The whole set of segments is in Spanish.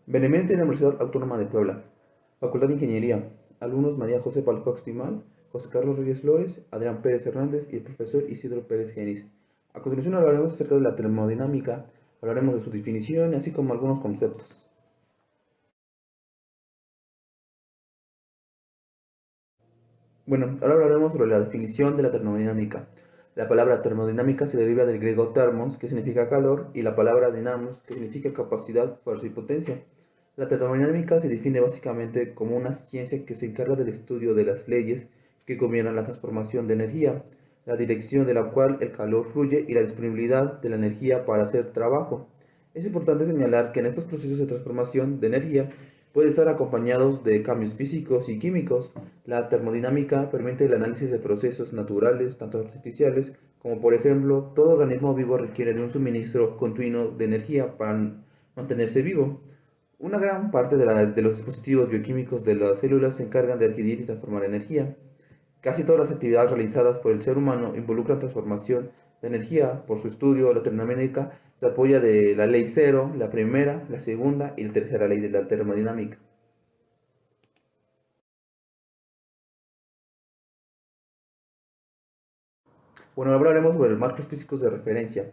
Benemérita de la Universidad Autónoma de Puebla. Facultad de Ingeniería. Alumnos María José Palafox Timal, José Carlos Reyes Flores, Adrián Pérez Hernández y el profesor Isidro Pérez Genis. A continuación hablaremos acerca de la termodinámica, hablaremos de su definición, así como algunos conceptos. Bueno, ahora hablaremos sobre la definición de la termodinámica. La palabra termodinámica se deriva del griego thermos, que significa calor, y la palabra dinamos, que significa capacidad, fuerza y potencia. La termodinámica se define básicamente como una ciencia que se encarga del estudio de las leyes que gobiernan la transformación de energía, la dirección de la cual el calor fluye y la disponibilidad de la energía para hacer trabajo. Es importante señalar que en estos procesos de transformación de energía pueden estar acompañados de cambios físicos y químicos. La termodinámica permite el análisis de procesos naturales, tanto artificiales como, por ejemplo, todo organismo vivo requiere de un suministro continuo de energía para mantenerse vivo. Una gran parte de los dispositivos bioquímicos de las células se encargan de adquirir y transformar energía. Casi todas las actividades realizadas por el ser humano involucran transformación de energía. Por su estudio, la termodinámica se apoya de la ley cero, la primera, la segunda y la tercera ley de la termodinámica. Bueno, ahora hablaremos sobre los marcos físicos de referencia.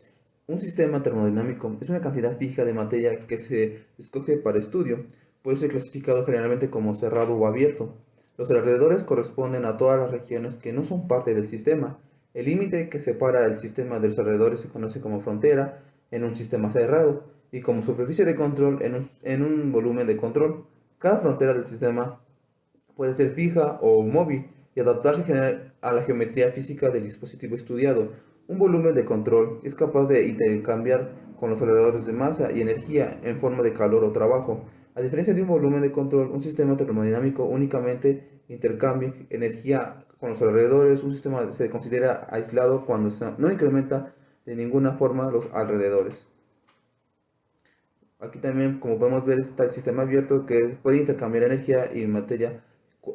Un sistema termodinámico es una cantidad fija de materia que se escoge para estudio. Puede ser clasificado generalmente como cerrado o abierto. Los alrededores corresponden a todas las regiones que no son parte del sistema. El límite que separa el sistema de los alrededores se conoce como frontera en un sistema cerrado y como superficie de control en un volumen de control. Cada frontera del sistema puede ser fija o móvil y adaptarse a la geometría física del dispositivo estudiado. Un volumen de control es capaz de intercambiar con los alrededores de masa y energía en forma de calor o trabajo. A diferencia de un volumen de control, un sistema termodinámico únicamente intercambia energía con los alrededores. Un sistema se considera aislado cuando no incrementa de ninguna forma los alrededores. Aquí también, como podemos ver, está el sistema abierto que puede intercambiar energía y materia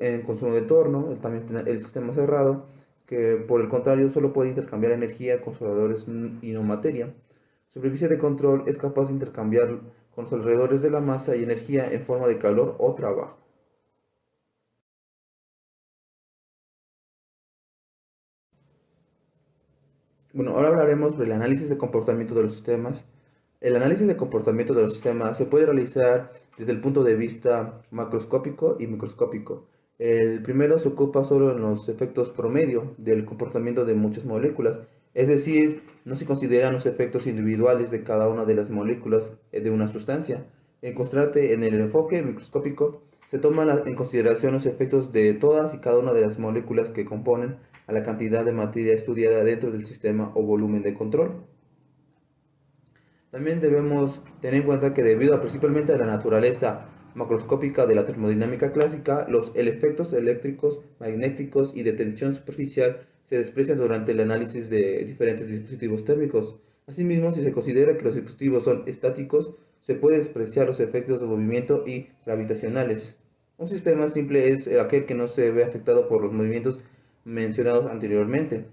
en consumo de torno. También tiene el sistema cerrado, que por el contrario solo puede intercambiar energía con consoladores y no materia. Superficie de control es capaz de intercambiar con los alrededores de la masa y energía en forma de calor o trabajo. Bueno, ahora hablaremos sobre el análisis de comportamiento de los sistemas. El análisis de comportamiento de los sistemas se puede realizar desde el punto de vista macroscópico y microscópico. El primero se ocupa solo en los efectos promedio del comportamiento de muchas moléculas, es decir, no se consideran los efectos individuales de cada una de las moléculas de una sustancia. En contraste, en el enfoque microscópico se toman en consideración los efectos de todas y cada una de las moléculas que componen a la cantidad de materia estudiada dentro del sistema o volumen de control. También debemos tener en cuenta que debido principalmente a la naturaleza macroscópica de la termodinámica clásica, los efectos eléctricos, magnéticos y de tensión superficial se desprecian durante el análisis de diferentes dispositivos térmicos. Asimismo, si se considera que los dispositivos son estáticos, se puede despreciar los efectos de movimiento y gravitacionales. Un sistema simple es aquel que no se ve afectado por los movimientos mencionados anteriormente.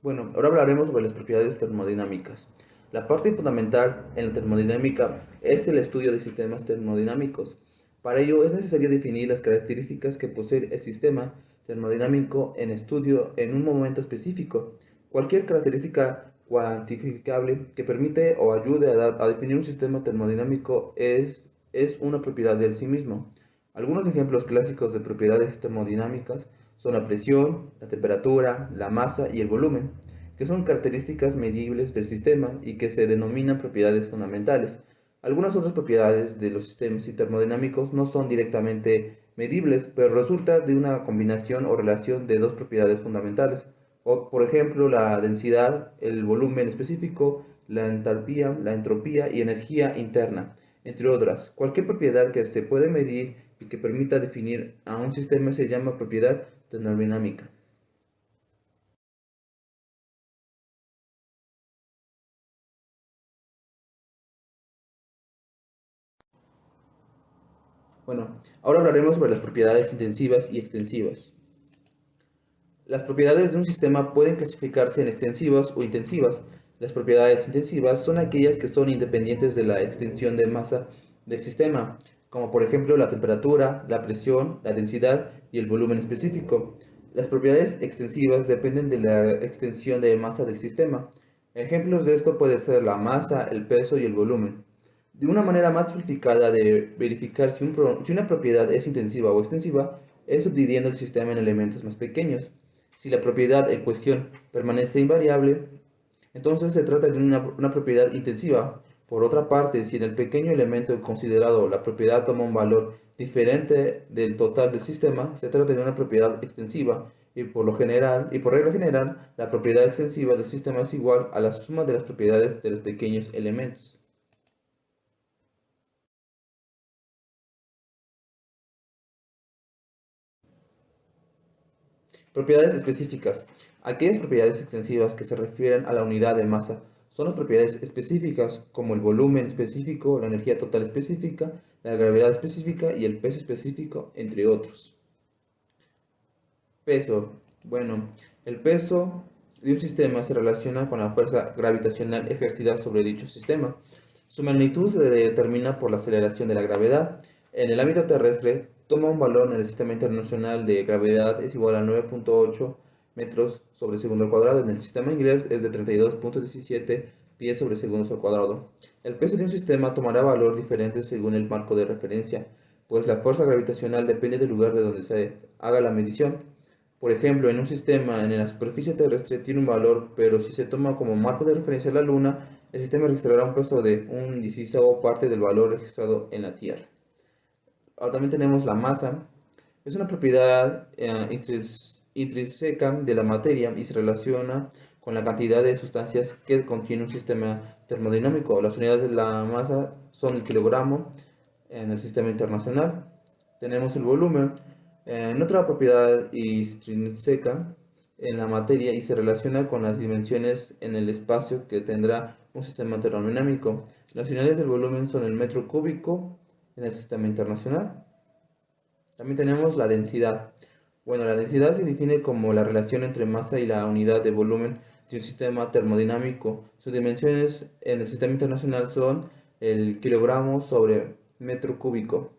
Bueno, ahora hablaremos sobre las propiedades termodinámicas. La parte fundamental en la termodinámica es el estudio de sistemas termodinámicos. Para ello es necesario definir las características que posee el sistema termodinámico en estudio en un momento específico. Cualquier característica cuantificable que permite o ayude a definir un sistema termodinámico es una propiedad de sí mismo. Algunos ejemplos clásicos de propiedades termodinámicas son la presión, la temperatura, la masa y el volumen, que son características medibles del sistema y que se denominan propiedades fundamentales. Algunas otras propiedades de los sistemas termodinámicos no son directamente medibles, pero resulta de una combinación o relación de dos propiedades fundamentales, o, por ejemplo, la densidad, el volumen específico, la entalpía, la entropía y energía interna, entre otras. Cualquier propiedad que se puede medir y que permita definir a un sistema se llama propiedad termodinámica. Bueno, ahora hablaremos sobre las propiedades intensivas y extensivas. Las propiedades de un sistema pueden clasificarse en extensivas o intensivas. Las propiedades intensivas son aquellas que son independientes de la extensión de masa del sistema, como por ejemplo la temperatura, la presión, la densidad y el volumen específico. Las propiedades extensivas dependen de la extensión de masa del sistema. Ejemplos de esto pueden ser la masa, el peso y el volumen. De una manera más simplificada de verificar si una propiedad es intensiva o extensiva es subdividiendo el sistema en elementos más pequeños. Si la propiedad en cuestión permanece invariable, entonces se trata de una propiedad intensiva. Por otra parte, si en el pequeño elemento considerado la propiedad toma un valor diferente del total del sistema, se trata de una propiedad extensiva y por regla general, la propiedad extensiva del sistema es igual a la suma de las propiedades de los pequeños elementos. Propiedades específicas. Aquellas propiedades extensivas que se refieren a la unidad de masa son las propiedades específicas como el volumen específico, la energía total específica, la gravedad específica y el peso específico, entre otros. Peso. Bueno, el peso de un sistema se relaciona con la fuerza gravitacional ejercida sobre dicho sistema. Su magnitud se determina por la aceleración de la gravedad. En el ámbito terrestre, toma un valor en el sistema internacional de gravedad es igual a 9.8 metros sobre segundo al cuadrado. En el sistema inglés es de 32.17 pies sobre segundos al cuadrado. El peso de un sistema tomará valor diferente según el marco de referencia, pues la fuerza gravitacional depende del lugar de donde se haga la medición. Por ejemplo, en un sistema en la superficie terrestre tiene un valor, pero si se toma como marco de referencia la Luna, el sistema registrará un peso de un 16 parte del valor registrado en la Tierra. Ahora también tenemos la masa. Es una propiedad intrínseca de la materia y se relaciona con la cantidad de sustancias que contiene un sistema termodinámico. Las unidades de la masa son el kilogramo en el sistema internacional. Tenemos el volumen, en otra propiedad intrínseca en la materia y se relaciona con las dimensiones en el espacio que tendrá un sistema termodinámico. Las unidades del volumen son el metro cúbico en el sistema internacional. También tenemos la densidad. Bueno, la densidad se define como la relación entre masa y la unidad de volumen de un sistema termodinámico. Sus dimensiones en el sistema internacional son el kilogramo sobre metro cúbico.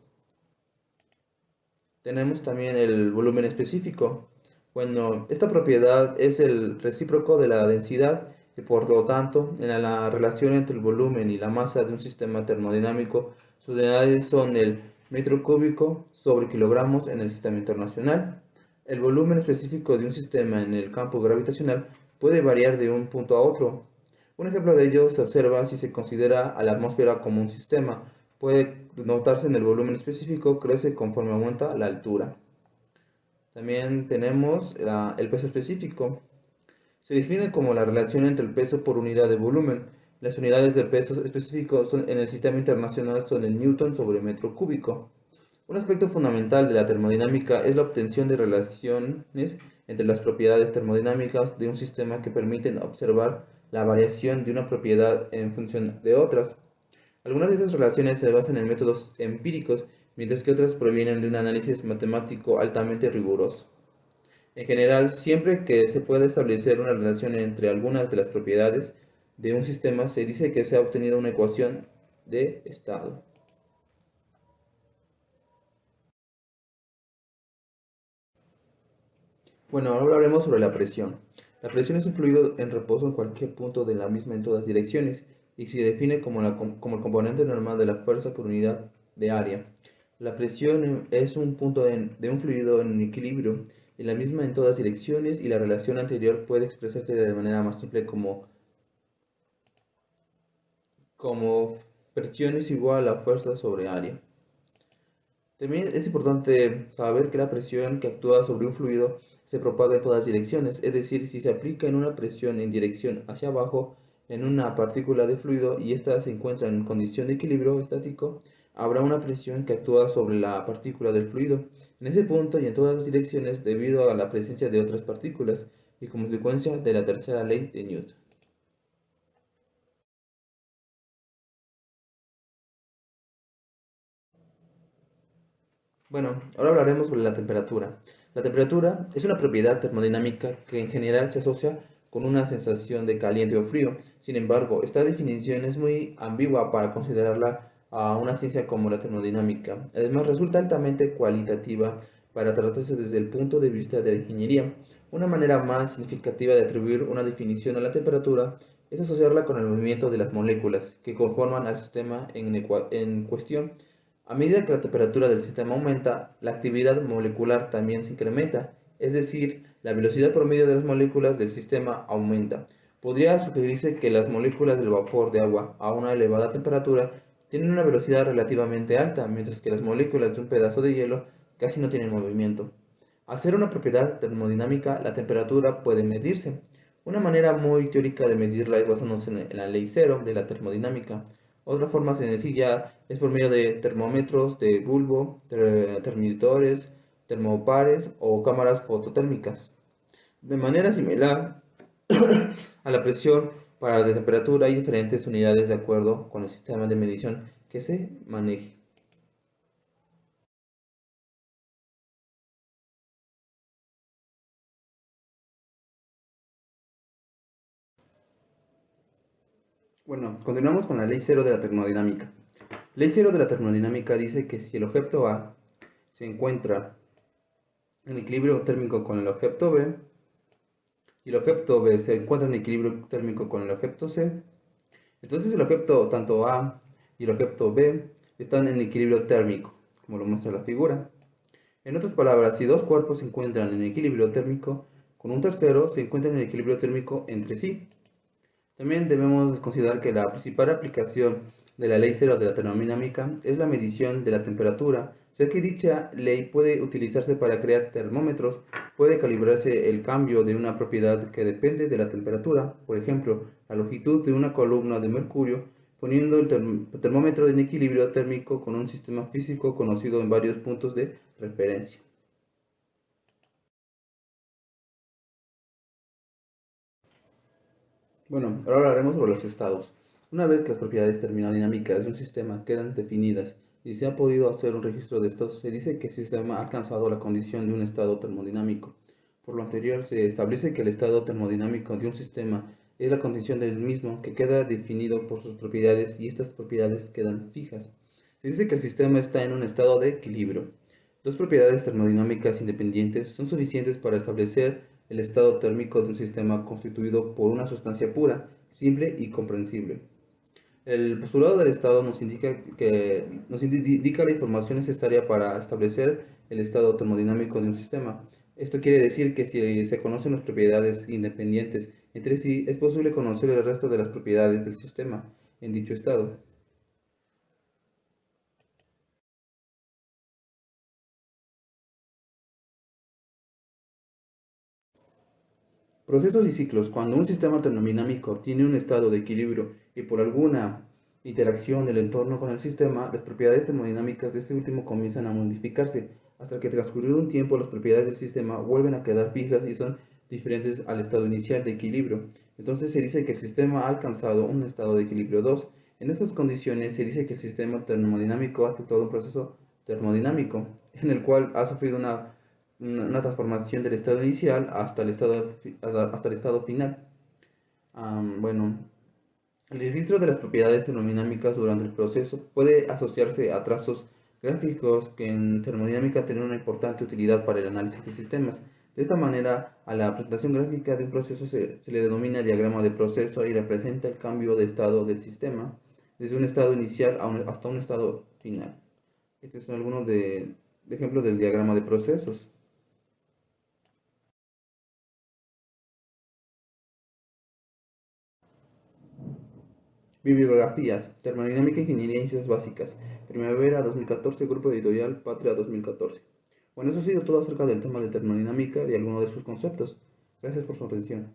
Tenemos también el volumen específico. Bueno, esta propiedad es el recíproco de la densidad y por lo tanto, en la relación entre el volumen y la masa de un sistema termodinámico, sus unidades son el metro cúbico sobre kilogramos en el sistema internacional. El volumen específico de un sistema en el campo gravitacional puede variar de un punto a otro. Un ejemplo de ello se observa si se considera a la atmósfera como un sistema. Puede notarse en el volumen específico, crece conforme aumenta la altura. También tenemos el peso específico. Se define como la relación entre el peso por unidad de volumen. Las unidades de peso específico en el sistema internacional son el newton sobre metro cúbico. Un aspecto fundamental de la termodinámica es la obtención de relaciones entre las propiedades termodinámicas de un sistema que permiten observar la variación de una propiedad en función de otras. Algunas de estas relaciones se basan en métodos empíricos, mientras que otras provienen de un análisis matemático altamente riguroso. En general, siempre que se pueda establecer una relación entre algunas de las propiedades de un sistema, se dice que se ha obtenido una ecuación de estado. Bueno, ahora hablaremos sobre la presión. La presión es un fluido en reposo en cualquier punto de la misma en todas direcciones y se define como el componente normal de la fuerza por unidad de área. La presión es un punto de un fluido en equilibrio y la misma en todas direcciones y la relación anterior puede expresarse de manera más simple como presión es igual a fuerza sobre área. También es importante saber que la presión que actúa sobre un fluido se propaga en todas direcciones, es decir, si se aplica en una presión en dirección hacia abajo en una partícula de fluido y ésta se encuentra en condición de equilibrio estático, habrá una presión que actúa sobre la partícula del fluido en ese punto y en todas las direcciones debido a la presencia de otras partículas y como consecuencia de la tercera ley de Newton. Bueno, ahora hablaremos sobre la temperatura. La temperatura es una propiedad termodinámica que en general se asocia con una sensación de caliente o frío. Sin embargo, esta definición es muy ambigua para considerarla a una ciencia como la termodinámica. Además, resulta altamente cualitativa para tratarse desde el punto de vista de la ingeniería. Una manera más significativa de atribuir una definición a la temperatura es asociarla con el movimiento de las moléculas que conforman al sistema en cuestión. A medida que la temperatura del sistema aumenta, la actividad molecular también se incrementa, es decir, la velocidad promedio de las moléculas del sistema aumenta. Podría sugerirse que las moléculas del vapor de agua a una elevada temperatura tienen una velocidad relativamente alta, mientras que las moléculas de un pedazo de hielo casi no tienen movimiento. Al ser una propiedad termodinámica, la temperatura puede medirse. Una manera muy teórica de medirla es basándose en la ley cero de la termodinámica. Otra forma sencilla es por medio de termómetros de bulbo, termidores, termopares o cámaras fototérmicas. De manera similar a la presión para la temperatura, hay diferentes unidades de acuerdo con el sistema de medición que se maneje. Bueno, continuamos con la ley cero de la termodinámica. Ley cero de la termodinámica dice que si el objeto A se encuentra en equilibrio térmico con el objeto B y el objeto B se encuentra en equilibrio térmico con el objeto C, entonces el objeto tanto A y el objeto B están en equilibrio térmico, como lo muestra la figura. En otras palabras, si dos cuerpos se encuentran en equilibrio térmico con un tercero, se encuentran en equilibrio térmico entre sí. También debemos considerar que la principal aplicación de la ley cero de la termodinámica es la medición de la temperatura, ya que dicha ley puede utilizarse para crear termómetros, puede calibrarse el cambio de una propiedad que depende de la temperatura, por ejemplo, la longitud de una columna de mercurio, poniendo el termómetro en equilibrio térmico con un sistema físico conocido en varios puntos de referencia. Bueno, ahora hablaremos sobre los estados. Una vez que las propiedades termodinámicas de un sistema quedan definidas y se ha podido hacer un registro de estos, se dice que el sistema ha alcanzado la condición de un estado termodinámico. Por lo anterior, se establece que el estado termodinámico de un sistema es la condición del mismo que queda definido por sus propiedades y estas propiedades quedan fijas. Se dice que el sistema está en un estado de equilibrio. Dos propiedades termodinámicas independientes son suficientes para establecer el estado térmico de un sistema constituido por una sustancia pura, simple y comprensible. El postulado del estado nos indica la información necesaria para establecer el estado termodinámico de un sistema. Esto quiere decir que si se conocen las propiedades independientes entre sí, es posible conocer el resto de las propiedades del sistema en dicho estado. Procesos y ciclos. Cuando un sistema termodinámico tiene un estado de equilibrio y por alguna interacción del entorno con el sistema, las propiedades termodinámicas de este último comienzan a modificarse, hasta que transcurrido un tiempo las propiedades del sistema vuelven a quedar fijas y son diferentes al estado inicial de equilibrio. Entonces se dice que el sistema ha alcanzado un estado de equilibrio 2. En estas condiciones se dice que el sistema termodinámico ha efectuado un proceso termodinámico, en el cual ha sufrido una transformación del estado inicial hasta el estado final. Bueno, el registro de las propiedades termodinámicas durante el proceso puede asociarse a trazos gráficos que en termodinámica tienen una importante utilidad para el análisis de sistemas. De esta manera, a la presentación gráfica de un proceso se le denomina diagrama de proceso y representa el cambio de estado del sistema desde un estado inicial hasta un estado final. Estos son algunos de ejemplos del diagrama de procesos. Bibliografías: Termodinámica, Ingeniería y Ciencias Básicas. Primavera 2014, Grupo Editorial Patria 2014. Bueno, eso ha sido todo acerca del tema de termodinámica y algunos de sus conceptos. Gracias por su atención.